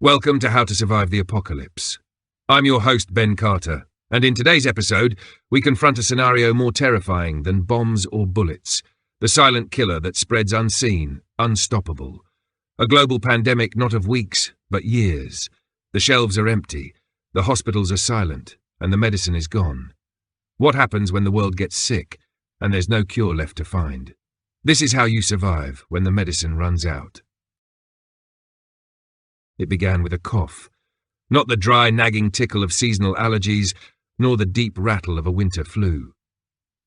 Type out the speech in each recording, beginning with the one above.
Welcome to How to Survive the Apocalypse. I'm your host, Ben Carter, and in today's episode, we confront a scenario more terrifying than bombs or bullets, the silent killer that spreads unseen, unstoppable. A global pandemic not of weeks, but years. The shelves are empty, the hospitals are silent, and the medicine is gone. What happens when the world gets sick, and there's no cure left to find? This is how you survive when the medicine runs out. It began with a cough, not the dry, nagging tickle of seasonal allergies, nor the deep rattle of a winter flu.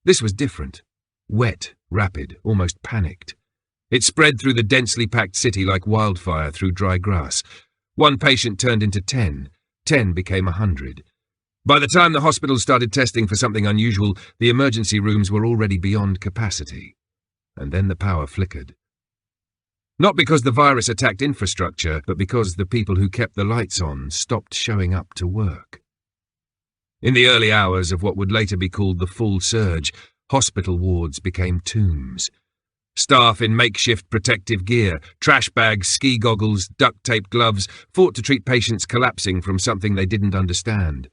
This was different. Wet, rapid, almost panicked. It spread through the densely packed city like wildfire through dry grass. One patient turned into 10. 10 became 100. By the time the hospital started testing for something unusual, the emergency rooms were already beyond capacity. And then the power flickered. Not because the virus attacked infrastructure, but because the people who kept the lights on stopped showing up to work. In the early hours of what would later be called the full surge, hospital wards became tombs. Staff in makeshift protective gear, trash bags, ski goggles, duct-taped gloves, fought to treat patients collapsing from something they didn't understand.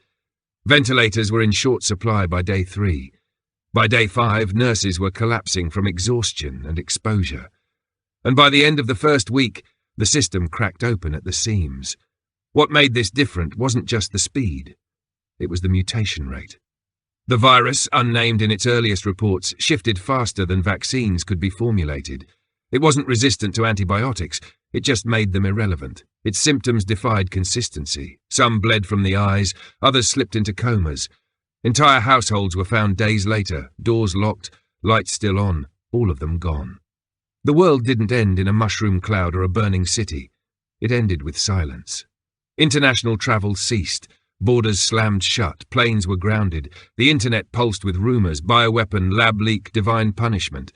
Ventilators were in short supply by day 3. By day 5, nurses were collapsing from exhaustion and exposure. And by the end of the first week, the system cracked open at the seams. What made this different wasn't just the speed. It was the mutation rate. The virus, unnamed in its earliest reports, shifted faster than vaccines could be formulated. It wasn't resistant to antibiotics, it just made them irrelevant. Its symptoms defied consistency. Some bled from the eyes, others slipped into comas. Entire households were found days later, doors locked, lights still on, all of them gone. The world didn't end in a mushroom cloud or a burning city. It ended with silence. International travel ceased. Borders slammed shut. Planes were grounded. The internet pulsed with rumors, bioweapon, lab leak, divine punishment.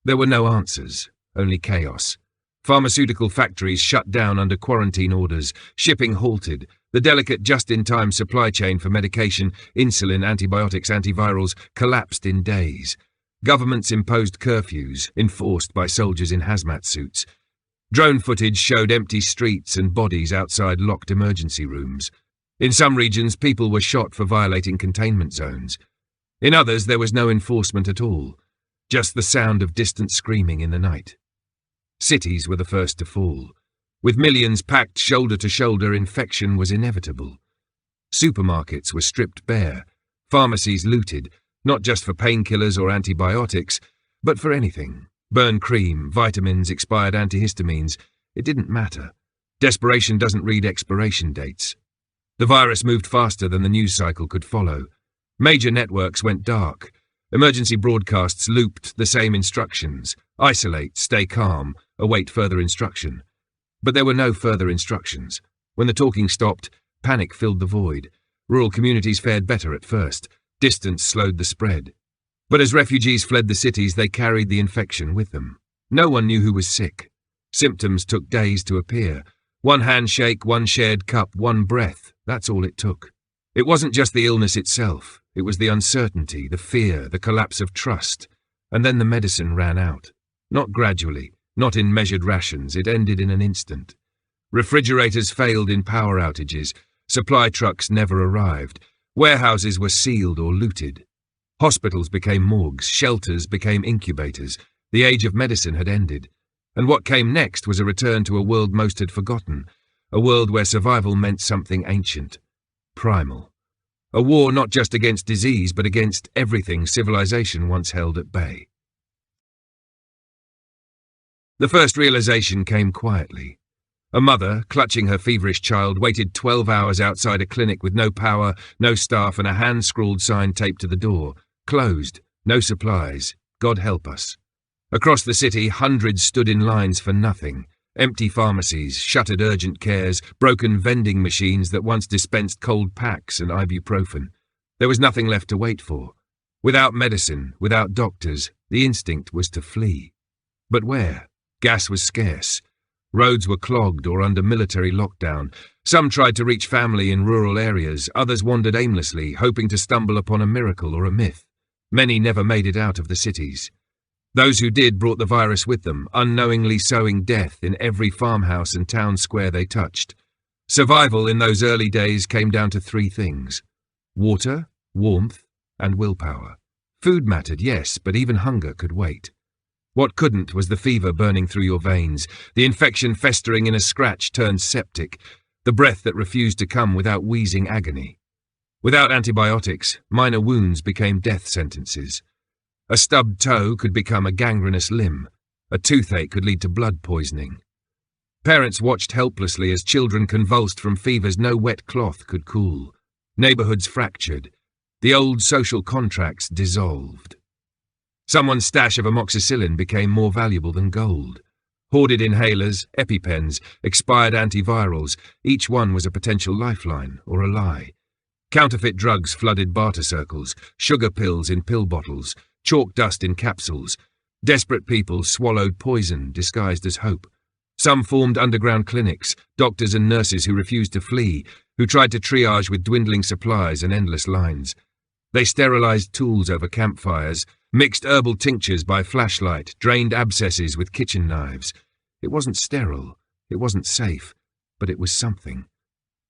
There were no answers, only chaos. Pharmaceutical factories shut down under quarantine orders. Shipping halted. The delicate just-in-time supply chain for medication, insulin, antibiotics, antivirals, collapsed in days. Governments imposed curfews, enforced by soldiers in hazmat suits. Drone footage showed empty streets and bodies outside locked emergency rooms. In some regions, people were shot for violating containment zones. In others, there was no enforcement at all, just the sound of distant screaming in the night. Cities were the first to fall. With millions packed shoulder to shoulder, infection was inevitable. Supermarkets were stripped bare, pharmacies looted, not just for painkillers or antibiotics, but for anything. Burn cream, vitamins, expired antihistamines. It didn't matter. Desperation doesn't read expiration dates. The virus moved faster than the news cycle could follow. Major networks went dark. Emergency broadcasts looped the same instructions. Isolate, stay calm, await further instruction. But there were no further instructions. When the talking stopped, panic filled the void. Rural communities fared better at first. Distance slowed the spread. But as refugees fled the cities, they carried the infection with them. No one knew who was sick. Symptoms took days to appear. One handshake, one shared cup, one breath. That's all it took. It wasn't just the illness itself. It was the uncertainty, the fear, the collapse of trust. And then the medicine ran out. Not gradually, not in measured rations. It ended in an instant. Refrigerators failed in power outages. Supply trucks never arrived. Warehouses were sealed or looted. Hospitals became morgues, shelters became incubators. The age of medicine had ended. And what came next was a return to a world most had forgotten, a world where survival meant something ancient, primal. A war not just against disease, but against everything civilization once held at bay. The first realization came quietly. A mother, clutching her feverish child, waited 12 hours outside a clinic with no power, no staff, and a hand-scrawled sign taped to the door. Closed. No supplies. God help us. Across the city, hundreds stood in lines for nothing. Empty pharmacies, shuttered urgent cares, broken vending machines that once dispensed cold packs and ibuprofen. There was nothing left to wait for. Without medicine, without doctors, the instinct was to flee. But where? Gas was scarce. Roads were clogged or under military lockdown. Some tried to reach family in rural areas, others wandered aimlessly, hoping to stumble upon a miracle or a myth. Many never made it out of the cities. Those who did brought the virus with them, unknowingly sowing death in every farmhouse and town square they touched. Survival in those early days came down to three things: water, warmth, and willpower. Food mattered, yes, but even hunger could wait. What couldn't was the fever burning through your veins, the infection festering in a scratch turned septic, the breath that refused to come without wheezing agony. Without antibiotics, minor wounds became death sentences. A stubbed toe could become a gangrenous limb. A toothache could lead to blood poisoning. Parents watched helplessly as children convulsed from fevers no wet cloth could cool. Neighborhoods fractured. The old social contracts dissolved. Someone's stash of amoxicillin became more valuable than gold. Hoarded inhalers, EpiPens, expired antivirals, each one was a potential lifeline or a lie. Counterfeit drugs flooded barter circles, sugar pills in pill bottles, chalk dust in capsules. Desperate people swallowed poison disguised as hope. Some formed underground clinics, doctors and nurses who refused to flee, who tried to triage with dwindling supplies and endless lines. They sterilized tools over campfires, mixed herbal tinctures by flashlight, drained abscesses with kitchen knives. It wasn't sterile, it wasn't safe, but it was something.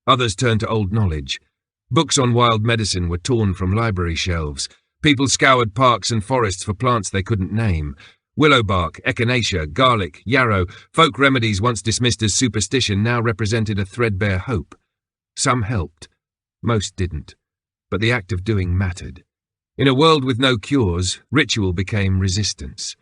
Others turned to old knowledge. Books on wild medicine were torn from library shelves. People scoured parks and forests for plants they couldn't name. Willow bark, echinacea, garlic, yarrow, folk remedies once dismissed as superstition now represented a threadbare hope. Some helped, most didn't, but the act of doing mattered. In a world with no cures, ritual became resistance.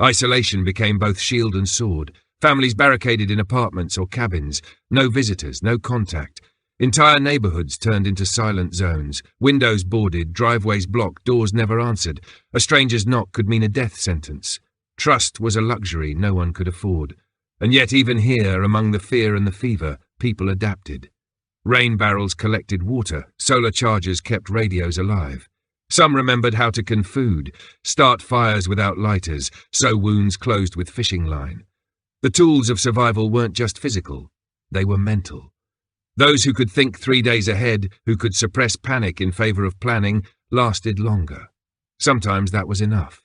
Isolation became both shield and sword. Families barricaded in apartments or cabins, no visitors, no contact. Entire neighborhoods turned into silent zones, windows boarded, driveways blocked, doors never answered. A stranger's knock could mean a death sentence. Trust was a luxury no one could afford. And yet even here, among the fear and the fever, people adapted. Rain barrels collected water, solar chargers kept radios alive. Some remembered how to can food, start fires without lighters, sew wounds closed with fishing line. The tools of survival weren't just physical, they were mental. Those who could think 3 days ahead, who could suppress panic in favor of planning, lasted longer. Sometimes that was enough.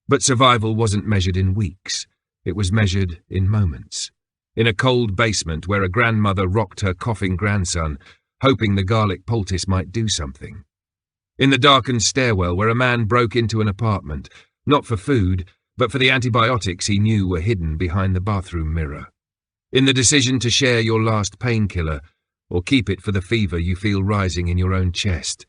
But survival wasn't measured in weeks. It was measured in moments. In a cold basement where a grandmother rocked her coughing grandson, hoping the garlic poultice might do something. In the darkened stairwell where a man broke into an apartment, not for food, but for the antibiotics he knew were hidden behind the bathroom mirror. In the decision to share your last painkiller, or keep it for the fever you feel rising in your own chest.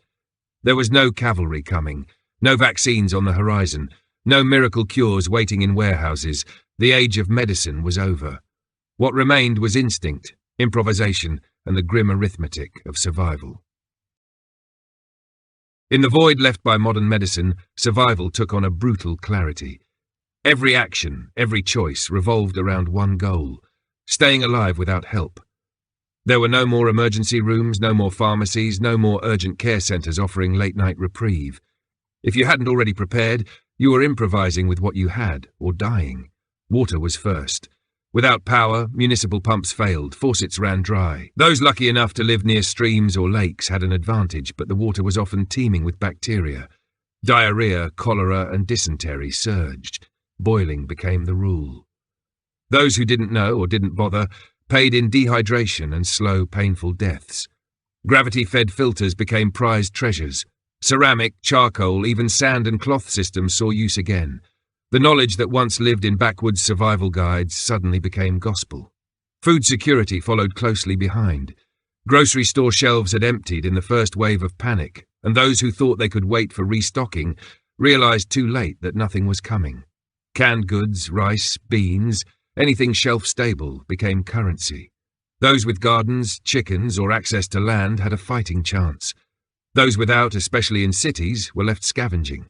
There was no cavalry coming, no vaccines on the horizon, no miracle cures waiting in warehouses. The age of medicine was over. What remained was instinct, improvisation, and the grim arithmetic of survival. In the void left by modern medicine, survival took on a brutal clarity. Every action, every choice revolved around one goal: staying alive without help. There were no more emergency rooms, no more pharmacies, no more urgent care centres offering late-night reprieve. If you hadn't already prepared, you were improvising with what you had, or dying. Water was first. Without power, municipal pumps failed, faucets ran dry. Those lucky enough to live near streams or lakes had an advantage, but the water was often teeming with bacteria. Diarrhea, cholera, and dysentery surged. Boiling became the rule. Those who didn't know or didn't bother paid in dehydration and slow, painful deaths. Gravity-fed filters became prized treasures. Ceramic, charcoal, even sand and cloth systems saw use again. The knowledge that once lived in backwoods survival guides suddenly became gospel. Food security followed closely behind. Grocery store shelves had emptied in the first wave of panic, and those who thought they could wait for restocking realized too late that nothing was coming. Canned goods, rice, beans, anything shelf-stable became currency. Those with gardens, chickens, or access to land had a fighting chance. Those without, especially in cities, were left scavenging.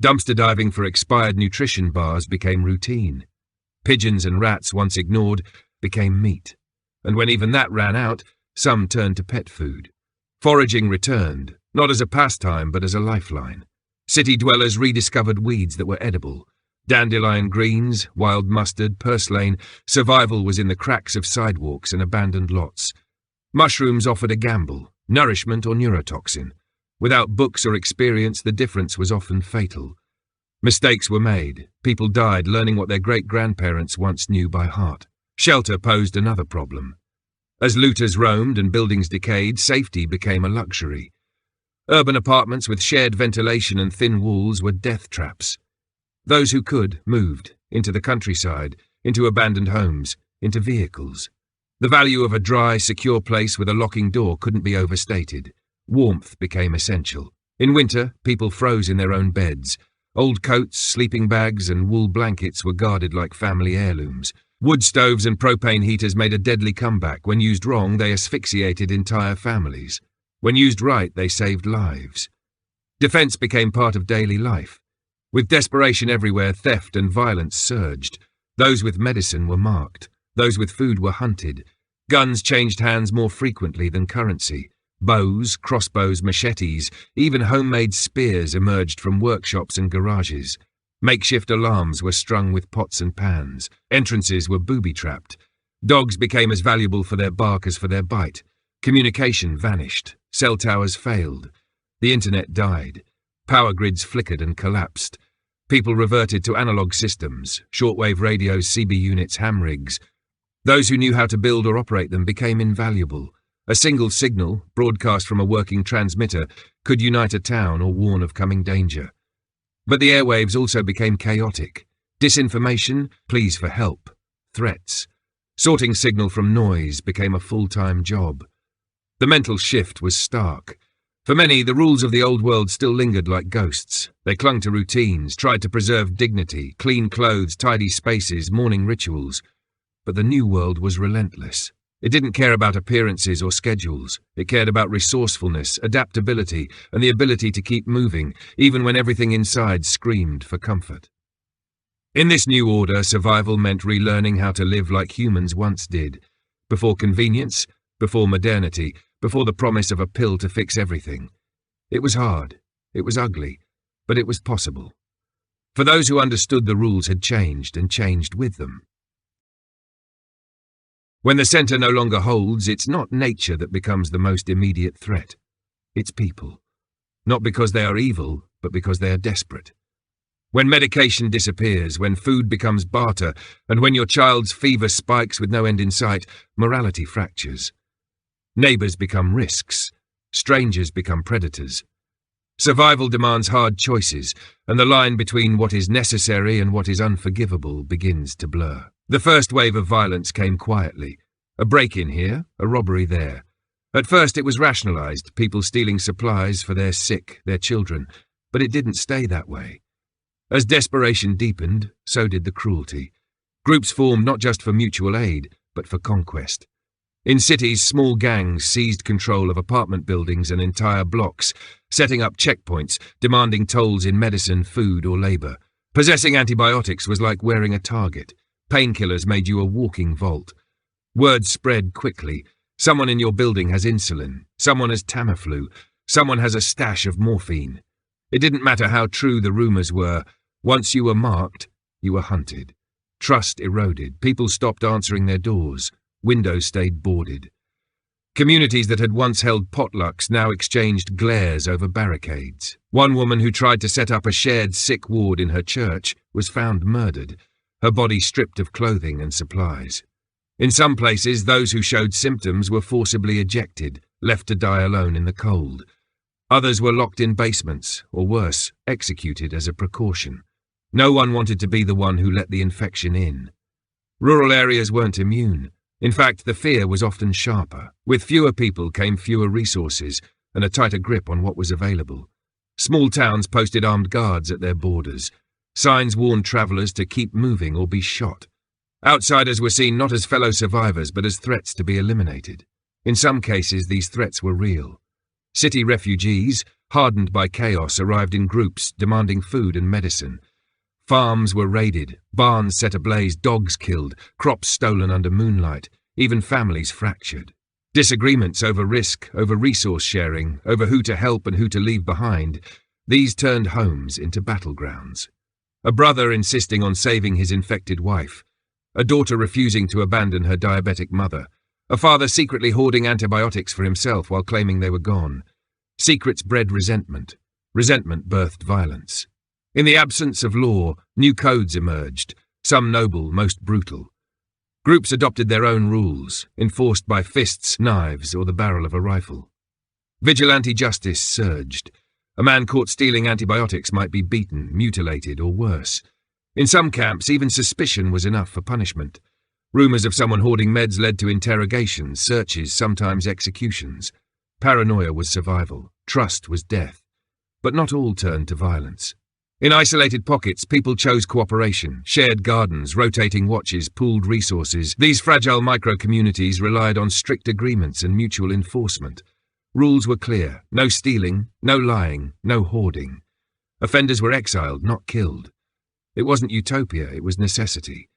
Dumpster diving for expired nutrition bars became routine. Pigeons and rats, once ignored, became meat. And when even that ran out, some turned to pet food. Foraging returned, not as a pastime but as a lifeline. City dwellers rediscovered weeds that were edible. Dandelion greens, wild mustard, purslane, survival was in the cracks of sidewalks and abandoned lots. Mushrooms offered a gamble, nourishment or neurotoxin. Without books or experience, the difference was often fatal. Mistakes were made. People died learning what their great-grandparents once knew by heart. Shelter posed another problem. As looters roamed and buildings decayed, safety became a luxury. Urban apartments with shared ventilation and thin walls were death traps. Those who could moved into the countryside, into abandoned homes, into vehicles. The value of a dry, secure place with a locking door couldn't be overstated. Warmth became essential. In winter, people froze in their own beds. Old coats, sleeping bags, and wool blankets were guarded like family heirlooms. Wood stoves and propane heaters made a deadly comeback. When used wrong, they asphyxiated entire families. When used right, they saved lives. Defense became part of daily life. With desperation everywhere, theft and violence surged. Those with medicine were marked. Those with food were hunted. Guns changed hands more frequently than currency. Bows, crossbows, machetes, even homemade spears emerged from workshops and garages. Makeshift alarms were strung with pots and pans. Entrances were booby-trapped. Dogs became as valuable for their bark as for their bite. Communication vanished. Cell towers failed. The internet died. Power grids flickered and collapsed. People reverted to analog systems, shortwave radios, CB units, ham rigs. Those who knew how to build or operate them became invaluable. A single signal, broadcast from a working transmitter, could unite a town or warn of coming danger. But the airwaves also became chaotic. Disinformation, pleas for help, threats. Sorting signal from noise became a full-time job. The mental shift was stark. For many, the rules of the old world still lingered like ghosts. They clung to routines, tried to preserve dignity, clean clothes, tidy spaces, morning rituals. But the new world was relentless. It didn't care about appearances or schedules. It cared about resourcefulness, adaptability, and the ability to keep moving, even when everything inside screamed for comfort. In this new order, survival meant relearning how to live like humans once did. Before convenience, before modernity, before the promise of a pill to fix everything. It was hard, it was ugly, but it was possible. For those who understood the rules had changed and changed with them. When the center no longer holds, it's not nature that becomes the most immediate threat. It's people. Not because they are evil, but because they are desperate. When medication disappears, when food becomes barter, and when your child's fever spikes with no end in sight, morality fractures. Neighbors become risks. Strangers become predators. Survival demands hard choices, and the line between what is necessary and what is unforgivable begins to blur. The first wave of violence came quietly. A break-in here, a robbery there. At first it was rationalized, people stealing supplies for their sick, their children, but it didn't stay that way. As desperation deepened, so did the cruelty. Groups formed not just for mutual aid, but for conquest. In cities, small gangs seized control of apartment buildings and entire blocks, setting up checkpoints, demanding tolls in medicine, food, or labor. Possessing antibiotics was like wearing a target. Painkillers made you a walking vault. Word spread quickly. Someone in your building has insulin. Someone has Tamiflu. Someone has a stash of morphine. It didn't matter how true the rumors were. Once you were marked, you were hunted. Trust eroded. People stopped answering their doors. Windows stayed boarded. Communities that had once held potlucks now exchanged glares over barricades. One woman who tried to set up a shared sick ward in her church was found murdered, her body stripped of clothing and supplies. In some places, those who showed symptoms were forcibly ejected, left to die alone in the cold. Others were locked in basements, or worse, executed as a precaution. No one wanted to be the one who let the infection in. Rural areas weren't immune. In fact, the fear was often sharper. With fewer people came fewer resources and a tighter grip on what was available. Small towns posted armed guards at their borders. Signs warned travellers to keep moving or be shot. Outsiders were seen not as fellow survivors but as threats to be eliminated. In some cases, these threats were real. City refugees, hardened by chaos, arrived in groups demanding food and medicine. Farms were raided, barns set ablaze, dogs killed, crops stolen under moonlight, even families fractured. Disagreements over risk, over resource sharing, over who to help and who to leave behind, these turned homes into battlegrounds. A brother insisting on saving his infected wife, a daughter refusing to abandon her diabetic mother, a father secretly hoarding antibiotics for himself while claiming they were gone. Secrets bred resentment. Resentment birthed violence. In the absence of law, new codes emerged, some noble, most brutal. Groups adopted their own rules, enforced by fists, knives, or the barrel of a rifle. Vigilante justice surged. A man caught stealing antibiotics might be beaten, mutilated, or worse. In some camps, even suspicion was enough for punishment. Rumours of someone hoarding meds led to interrogations, searches, sometimes executions. Paranoia was survival. Trust was death. But not all turned to violence. In isolated pockets, people chose cooperation, shared gardens, rotating watches, pooled resources. These fragile micro-communities relied on strict agreements and mutual enforcement. Rules were clear: no stealing, no lying, no hoarding. Offenders were exiled, not killed. It wasn't utopia, it was necessity.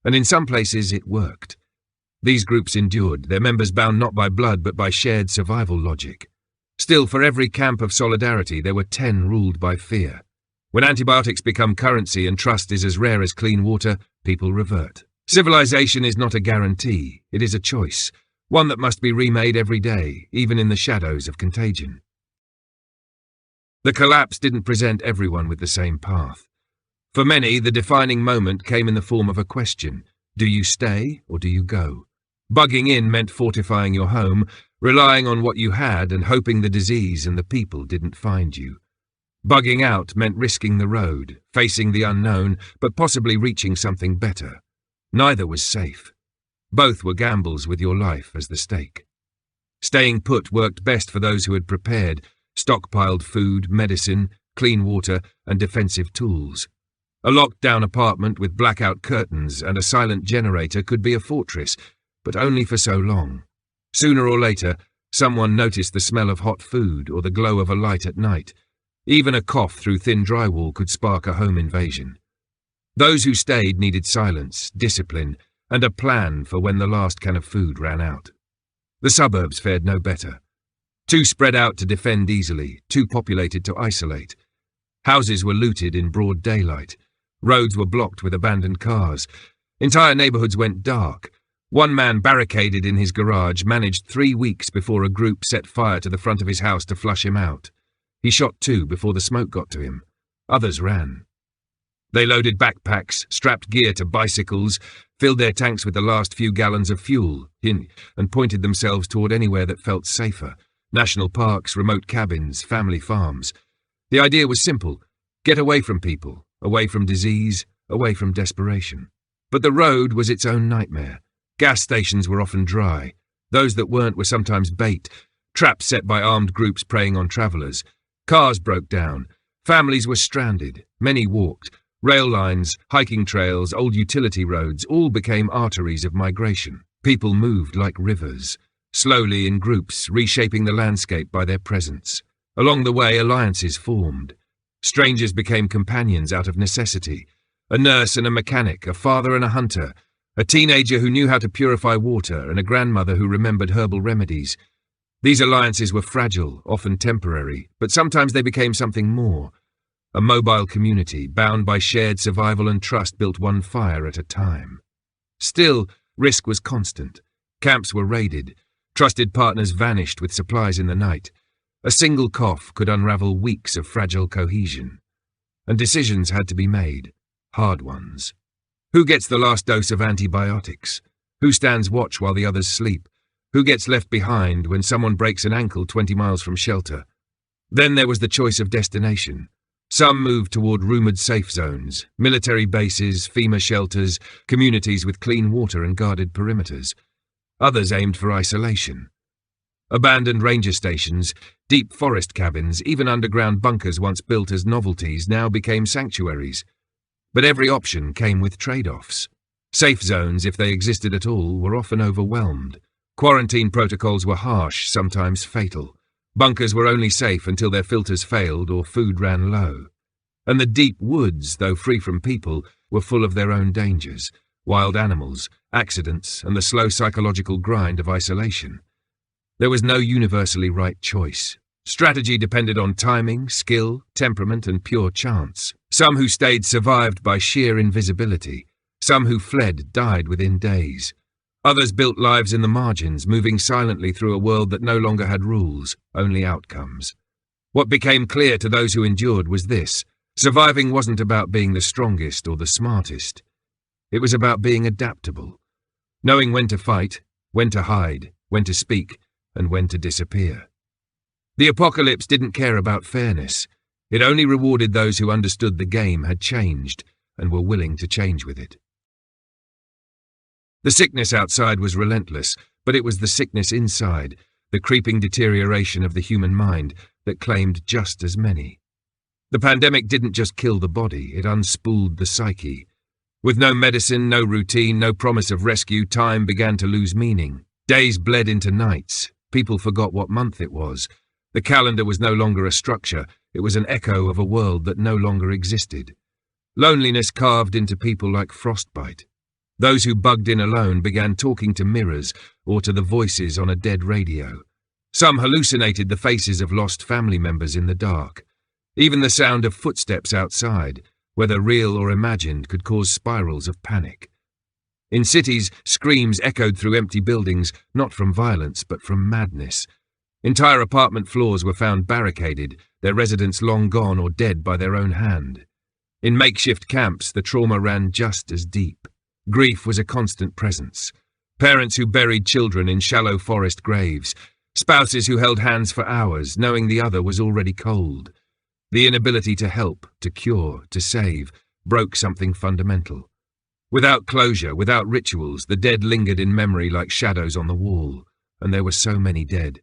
And in some places it worked. These groups endured, their members bound not by blood but by shared survival logic. Still, for every camp of solidarity, there were 10 ruled by fear. When antibiotics become currency and trust is as rare as clean water, people revert. Civilization is not a guarantee, it is a choice, one that must be remade every day, even in the shadows of contagion. The collapse didn't present everyone with the same path. For many, the defining moment came in the form of a question: do you stay or do you go? Bugging in meant fortifying your home, relying on what you had and hoping the disease and the people didn't find you. Bugging out meant risking the road, facing the unknown, but possibly reaching something better. Neither was safe. Both were gambles with your life as the stake. Staying put worked best for those who had prepared, stockpiled food, medicine, clean water, and defensive tools. A locked-down apartment with blackout curtains and a silent generator could be a fortress, but only for so long. Sooner or later, someone noticed the smell of hot food or the glow of a light at night. Even a cough through thin drywall could spark a home invasion. Those who stayed needed silence, discipline, and a plan for when the last can of food ran out. The suburbs fared no better. Too spread out to defend easily, too populated to isolate. Houses were looted in broad daylight. Roads were blocked with abandoned cars. Entire neighborhoods went dark. One man barricaded in his garage managed 3 weeks before a group set fire to the front of his house to flush him out. He shot 2 before the smoke got to him. Others ran. They loaded backpacks, strapped gear to bicycles, filled their tanks with the last few gallons of fuel, and pointed themselves toward anywhere that felt safer. National parks, remote cabins, family farms. The idea was simple: get away from people, away from disease, away from desperation. But the road was its own nightmare. Gas stations were often dry. Those that weren't were sometimes bait, traps set by armed groups preying on travellers. Cars broke down. Families were stranded. Many walked. Rail lines, hiking trails, old utility roads all became arteries of migration. People moved like rivers, slowly in groups, reshaping the landscape by their presence. Along the way, alliances formed. Strangers became companions out of necessity. A nurse and a mechanic, a father and a hunter, a teenager who knew how to purify water, and a grandmother who remembered herbal remedies. These alliances were fragile, often temporary, but sometimes they became something more. A mobile community, bound by shared survival and trust, built one fire at a time. Still, risk was constant. Camps were raided. Trusted partners vanished with supplies in the night. A single cough could unravel weeks of fragile cohesion. And decisions had to be made. Hard ones. Who gets the last dose of antibiotics? Who stands watch while the others sleep? Who gets left behind when someone breaks an ankle 20 miles from shelter? Then there was the choice of destination. Some moved toward rumoured safe zones, military bases, FEMA shelters, communities with clean water and guarded perimeters. Others aimed for isolation. Abandoned ranger stations, deep forest cabins, even underground bunkers once built as novelties now became sanctuaries. But every option came with trade-offs. Safe zones, if they existed at all, were often overwhelmed. Quarantine protocols were harsh, sometimes fatal. Bunkers were only safe until their filters failed or food ran low. And the deep woods, though free from people, were full of their own dangers. Wild animals, accidents, and the slow psychological grind of isolation. There was no universally right choice. Strategy depended on timing, skill, temperament, and pure chance. Some who stayed survived by sheer invisibility. Some who fled died within days. Others built lives in the margins, moving silently through a world that no longer had rules, only outcomes. What became clear to those who endured was this: surviving wasn't about being the strongest or the smartest. It was about being adaptable. knowing when to fight, when to hide, when to speak, and when to disappear. The apocalypse didn't care about fairness. It only rewarded those who understood the game had changed and were willing to change with it. The sickness outside was relentless, but it was the sickness inside, the creeping deterioration of the human mind, that claimed just as many. The pandemic didn't just kill the body, it unspooled the psyche. With no medicine, no routine, no promise of rescue, time began to lose meaning. Days bled into nights. People forgot what month it was. The calendar was no longer a structure, it was an echo of a world that no longer existed. Loneliness carved into people like frostbite. Those who bugged in alone began talking to mirrors or to the voices on a dead radio. Some hallucinated the faces of lost family members in the dark. Even the sound of footsteps outside, whether real or imagined, could cause spirals of panic. In cities, screams echoed through empty buildings, not from violence, but from madness. Entire apartment floors were found barricaded, their residents long gone or dead by their own hand. In makeshift camps, the trauma ran just as deep. Grief was a constant presence. Parents who buried children in shallow forest graves, spouses who held hands for hours, knowing the other was already cold. The inability to help, to cure, to save, broke something fundamental. Without closure, without rituals, the dead lingered in memory like shadows on the wall, and there were so many dead.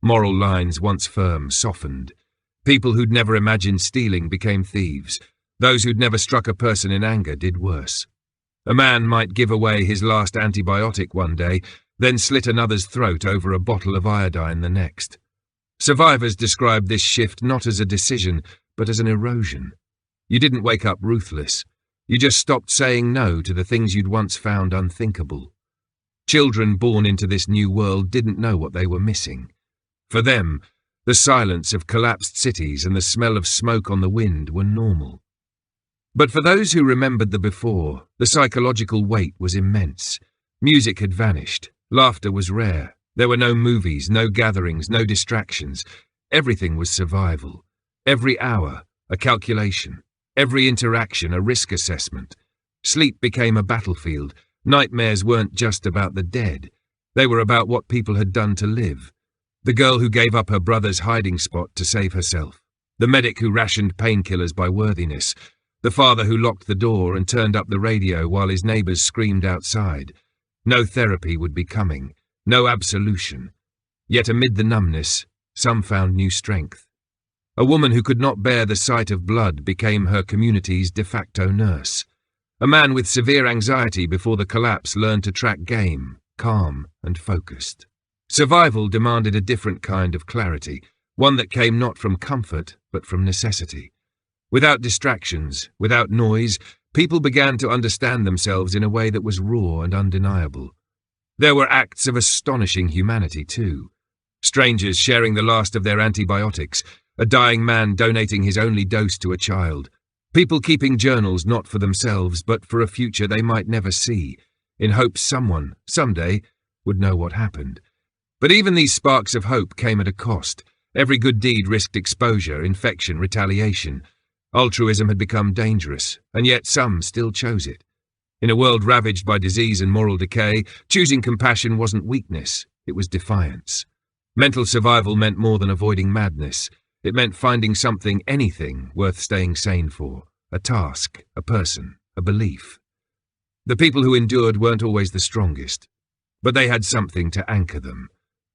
Moral lines, once firm, softened. People who'd never imagined stealing became thieves. Those who'd never struck a person in anger did worse. A man might give away his last antibiotic one day, then slit another's throat over a bottle of iodine the next. Survivors described this shift not as a decision, but as an erosion. You didn't wake up ruthless. You just stopped saying no to the things you'd once found unthinkable. Children born into this new world didn't know what they were missing. For them, the silence of collapsed cities and the smell of smoke on the wind were normal. But for those who remembered the before, the psychological weight was immense. Music had vanished. Laughter was rare. There were no movies, no gatherings, no distractions. Everything was survival. Every hour, a calculation. Every interaction, a risk assessment. Sleep became a battlefield. Nightmares weren't just about the dead. They were about what people had done to live. The girl who gave up her brother's hiding spot to save herself. The medic who rationed painkillers by worthiness. The father who locked the door and turned up the radio while his neighbours screamed outside. No therapy would be coming. No absolution. Yet amid the numbness, some found new strength. A woman who could not bear the sight of blood became her community's de facto nurse. A man with severe anxiety before the collapse learned to track game, calm and focused. Survival demanded a different kind of clarity, one that came not from comfort, but from necessity. Without distractions, without noise, people began to understand themselves in a way that was raw and undeniable. There were acts of astonishing humanity, too. Strangers sharing the last of their antibiotics, a dying man donating his only dose to a child, people keeping journals not for themselves, but for a future they might never see, in hopes someone, someday, would know what happened. But even these sparks of hope came at a cost. Every good deed risked exposure, infection, retaliation. Altruism had become dangerous, and yet some still chose it. In a world ravaged by disease and moral decay, choosing compassion wasn't weakness, it was defiance. Mental survival meant more than avoiding madness. It meant finding something, anything, worth staying sane for. A task, a person, a belief. The people who endured weren't always the strongest, but they had something to anchor them.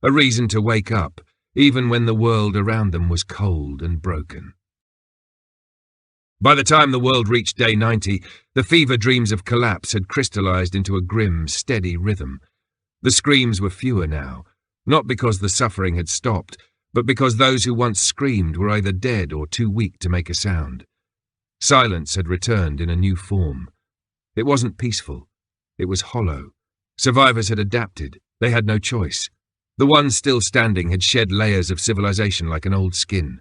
A reason to wake up, even when the world around them was cold and broken. By the time the world reached day 90, the fever dreams of collapse had crystallized into a grim, steady rhythm. The screams were fewer now, not because the suffering had stopped, but because those who once screamed were either dead or too weak to make a sound. Silence had returned in a new form. It wasn't peaceful. It was hollow. Survivors had adapted. They had no choice. The ones still standing had shed layers of civilization like an old skin.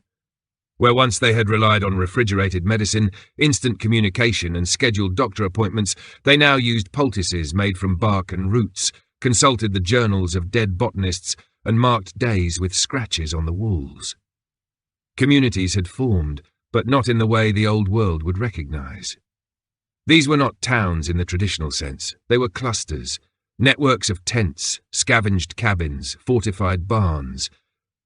Where once they had relied on refrigerated medicine, instant communication and scheduled doctor appointments, they now used poultices made from bark and roots, consulted the journals of dead botanists, and marked days with scratches on the walls. Communities had formed, but not in the way the old world would recognize. These were not towns in the traditional sense. They were clusters, Networks of tents, scavenged cabins, fortified barns.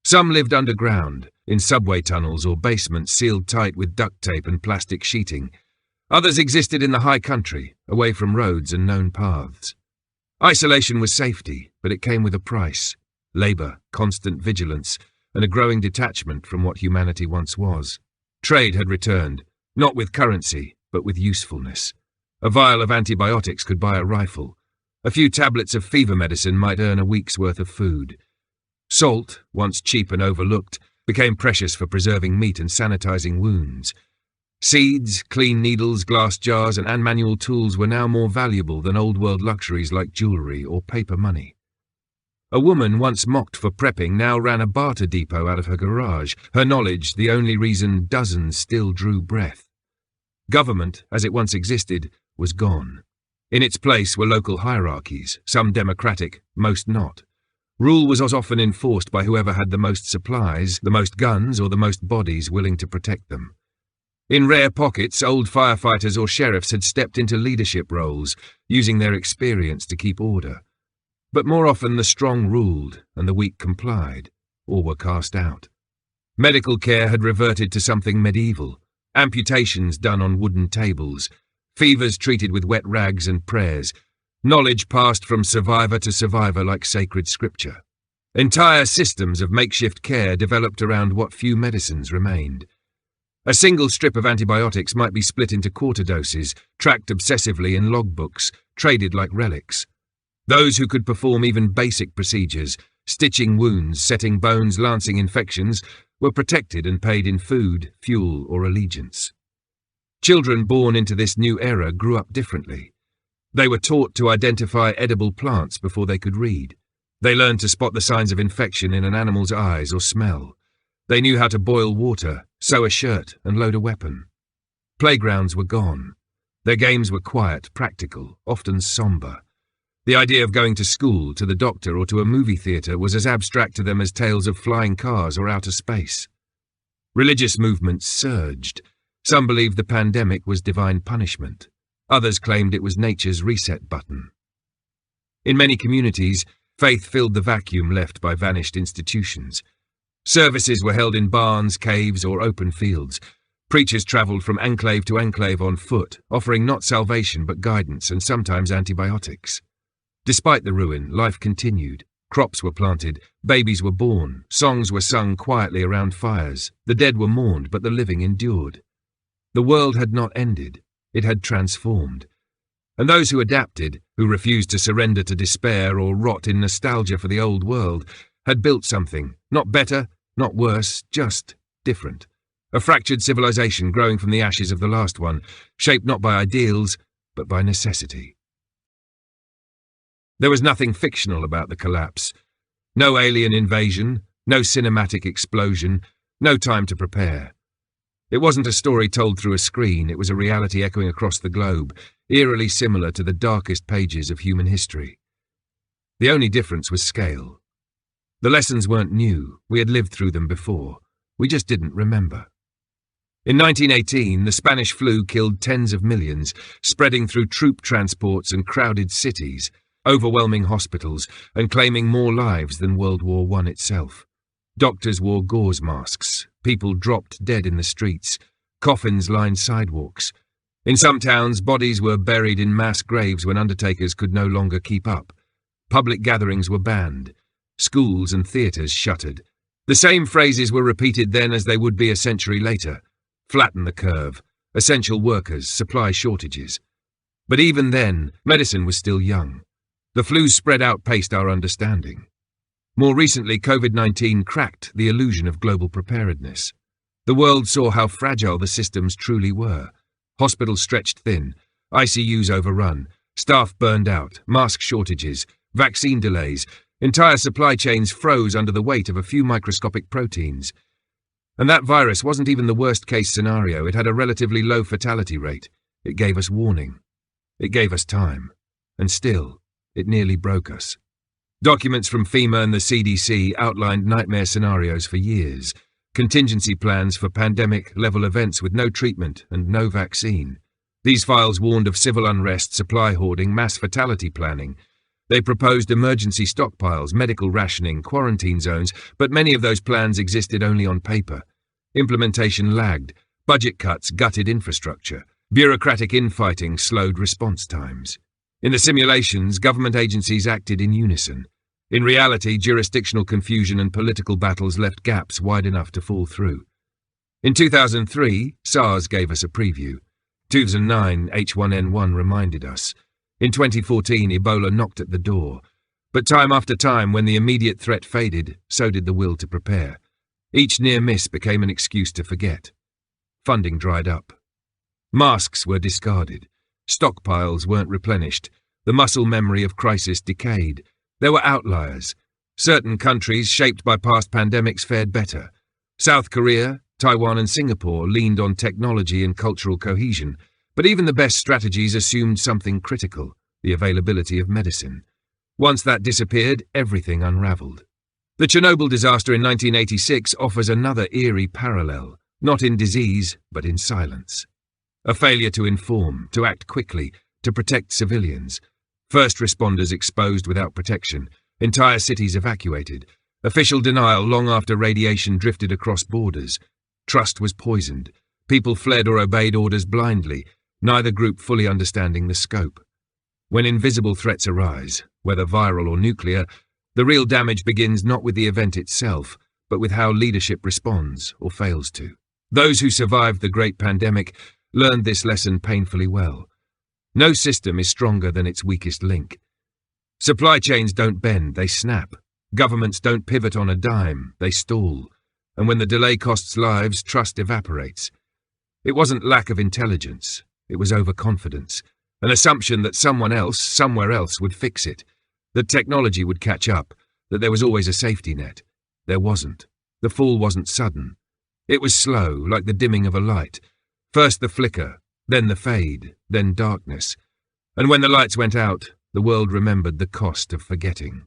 Some lived underground, in subway tunnels or basements sealed tight with duct tape and plastic sheeting. Others existed in the high country, away from roads and known paths. Isolation was safety, but it came with a price. Labour, constant vigilance, and a growing detachment from what humanity once was. Trade had returned, not with currency, but with usefulness. A vial of antibiotics could buy a rifle. A few tablets of fever medicine might earn a week's worth of food. Salt, once cheap and overlooked, became precious for preserving meat and sanitizing wounds. Seeds, clean needles, glass jars, and manual tools were now more valuable than old-world luxuries like jewellery or paper money. A woman once mocked for prepping now ran a barter depot out of her garage, her knowledge the only reason dozens still drew breath. Government, as it once existed, was gone. In its place were local hierarchies, some democratic, most not. Rule was as often enforced by whoever had the most supplies, the most guns, or the most bodies willing to protect them. In rare pockets, old firefighters or sheriffs had stepped into leadership roles, using their experience to keep order. But more often the strong ruled and the weak complied, or were cast out. Medical care had reverted to something medieval, amputations done on wooden tables, fevers treated with wet rags and prayers, knowledge passed from survivor to survivor like sacred scripture. Entire systems of makeshift care developed around what few medicines remained. A single strip of antibiotics might be split into quarter doses, tracked obsessively in logbooks, traded like relics. Those who could perform even basic procedures, stitching wounds, setting bones, lancing infections, were protected and paid in food, fuel, or allegiance. Children born into this new era grew up differently. They were taught to identify edible plants before they could read. They learned to spot the signs of infection in an animal's eyes or smell. They knew how to boil water, sew a shirt, and load a weapon. Playgrounds were gone. Their games were quiet, practical, often sombre. The idea of going to school, to the doctor, or to a movie theatre was as abstract to them as tales of flying cars or outer space. Religious movements surged. Some believed the pandemic was divine punishment. Others claimed it was nature's reset button. In many communities, faith filled the vacuum left by vanished institutions. Services were held in barns, caves, or open fields. Preachers travelled from enclave to enclave on foot, offering not salvation but guidance and sometimes antibiotics. Despite the ruin, life continued. Crops were planted, babies were born, songs were sung quietly around fires. The dead were mourned, but the living endured. The world had not ended. It had transformed. And those who adapted, who refused to surrender to despair or rot in nostalgia for the old world, had built something, not better, not worse, just different. A fractured civilization growing from the ashes of the last one, shaped not by ideals, but by necessity. There was nothing fictional about the collapse. No alien invasion, no cinematic explosion, no time to prepare. It wasn't a story told through a screen, it was a reality echoing across the globe, eerily similar to the darkest pages of human history. The only difference was scale. The lessons weren't new, we had lived through them before. We just didn't remember. In 1918, the Spanish flu killed tens of millions, spreading through troop transports and crowded cities, overwhelming hospitals, and claiming more lives than World War I itself. Doctors wore gauze masks, people dropped dead in the streets, coffins lined sidewalks. In some towns, bodies were buried in mass graves when undertakers could no longer keep up. Public gatherings were banned. Schools and theatres shuttered. The same phrases were repeated then as they would be a century later. Flatten the curve, essential workers, supply shortages. But even then, medicine was still young. The flu's spread outpaced our understanding. More recently, COVID-19 cracked the illusion of global preparedness. The world saw how fragile the systems truly were. Hospitals stretched thin, ICUs overrun, staff burned out, mask shortages, vaccine delays. Entire supply chains froze under the weight of a few microscopic proteins. And that virus wasn't even the worst-case scenario. It had a relatively low fatality rate. It gave us warning. It gave us time. And still, it nearly broke us. Documents from FEMA and the CDC outlined nightmare scenarios for years, contingency plans for pandemic-level events with no treatment and no vaccine. These files warned of civil unrest, supply hoarding, mass fatality planning. They proposed emergency stockpiles, medical rationing, quarantine zones, but many of those plans existed only on paper. Implementation lagged, budget cuts gutted infrastructure, bureaucratic infighting slowed response times. In the simulations, government agencies acted in unison. In reality, jurisdictional confusion and political battles left gaps wide enough to fall through. In 2003, SARS gave us a preview. 2009, H1N1 reminded us. In 2014, Ebola knocked at the door. But time after time, when the immediate threat faded, so did the will to prepare. Each near miss became an excuse to forget. Funding dried up. Masks were discarded. Stockpiles weren't replenished. The muscle memory of crisis decayed. There were outliers. Certain countries, shaped by past pandemics, fared better. South Korea, Taiwan and Singapore leaned on technology and cultural cohesion, but even the best strategies assumed something critical, the availability of medicine. Once that disappeared, everything unravelled. The Chernobyl disaster in 1986 offers another eerie parallel, not in disease, but in silence. A failure to inform, to act quickly, to protect civilians. First responders exposed without protection, entire cities evacuated, official denial long after radiation drifted across borders. Trust was poisoned. People fled or obeyed orders blindly, neither group fully understanding the scope. When invisible threats arise, whether viral or nuclear, the real damage begins not with the event itself, but with how leadership responds or fails to. Those who survived the great pandemic learned this lesson painfully well. No system is stronger than its weakest link. Supply chains don't bend, they snap. Governments don't pivot on a dime, they stall. And when the delay costs lives, trust evaporates. It wasn't lack of intelligence, it was overconfidence, an assumption that someone else, somewhere else, would fix it, that technology would catch up, that there was always a safety net. There wasn't. The fall wasn't sudden. It was slow, like the dimming of a light. First the flicker, then the fade, then darkness. And when the lights went out, the world remembered the cost of forgetting.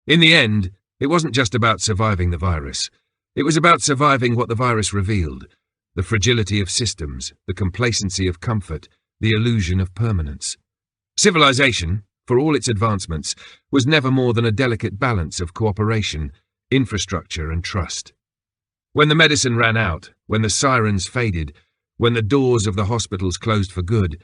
In the end, it wasn't just about surviving the virus. It was about surviving what the virus revealed, the fragility of systems, the complacency of comfort, the illusion of permanence. Civilization, for all its advancements, was never more than a delicate balance of cooperation, infrastructure and trust. When the medicine ran out, when the sirens faded, when the doors of the hospitals closed for good,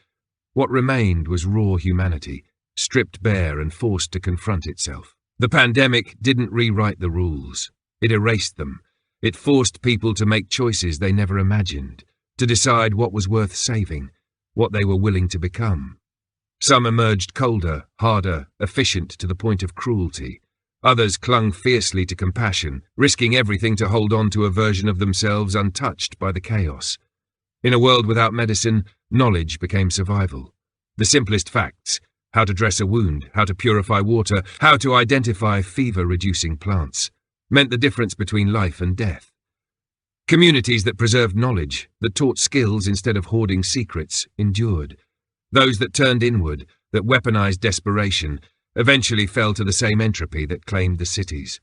what remained was raw humanity, stripped bare and forced to confront itself. The pandemic didn't rewrite the rules. It erased them. It forced people to make choices they never imagined, to decide what was worth saving, what they were willing to become. Some emerged colder, harder, efficient to the point of cruelty. Others clung fiercely to compassion, risking everything to hold on to a version of themselves untouched by the chaos. In a world without medicine, knowledge became survival. The simplest facts: how to dress a wound, how to purify water, how to identify fever-reducing plants, meant the difference between life and death. Communities that preserved knowledge, that taught skills instead of hoarding secrets, endured. Those that turned inward, that weaponized desperation, eventually fell to the same entropy that claimed the cities.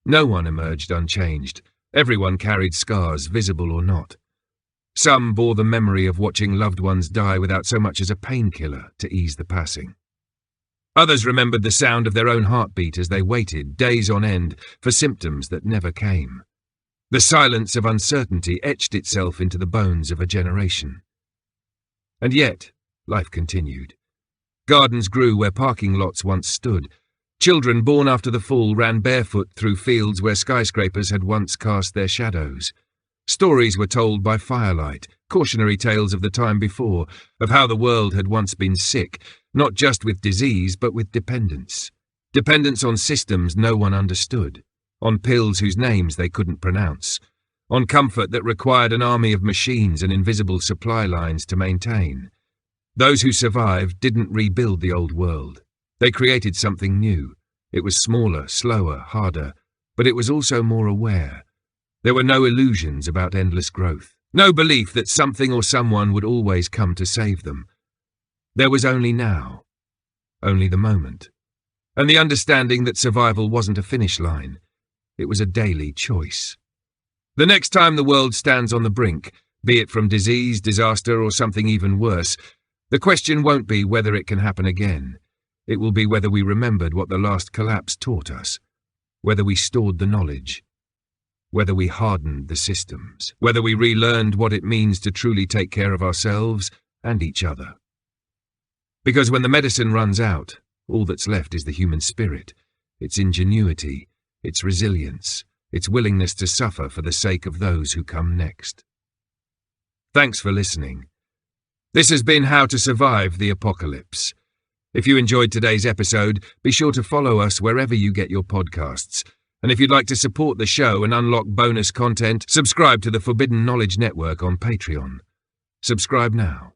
No one emerged unchanged. Everyone carried scars, visible or not. Some bore the memory of watching loved ones die without so much as a painkiller to ease the passing. Others remembered the sound of their own heartbeat as they waited, days on end, for symptoms that never came. The silence of uncertainty etched itself into the bones of a generation. And yet, life continued. Gardens grew where parking lots once stood. Children born after the fall ran barefoot through fields where skyscrapers had once cast their shadows. Stories were told by firelight, cautionary tales of the time before, of how the world had once been sick, not just with disease but with dependence. Dependence on systems no one understood, on pills whose names they couldn't pronounce, on comfort that required an army of machines and invisible supply lines to maintain. Those who survived didn't rebuild the old world. They created something new. It was smaller, slower, harder, but it was also more aware. There were no illusions about endless growth, no belief that something or someone would always come to save them. There was only now, only the moment, and the understanding that survival wasn't a finish line. It was a daily choice. The next time the world stands on the brink, be it from disease, disaster, or something even worse, the question won't be whether it can happen again. It will be whether we remembered what the last collapse taught us, whether we stored the knowledge, whether we hardened the systems, whether we relearned what it means to truly take care of ourselves and each other. Because when the medicine runs out, all that's left is the human spirit, its ingenuity, its resilience, its willingness to suffer for the sake of those who come next. Thanks for listening. This has been How to Survive the Apocalypse. If you enjoyed today's episode, be sure to follow us wherever you get your podcasts. And if you'd like to support the show and unlock bonus content, subscribe to the Forbidden Knowledge Network on Patreon. Subscribe now.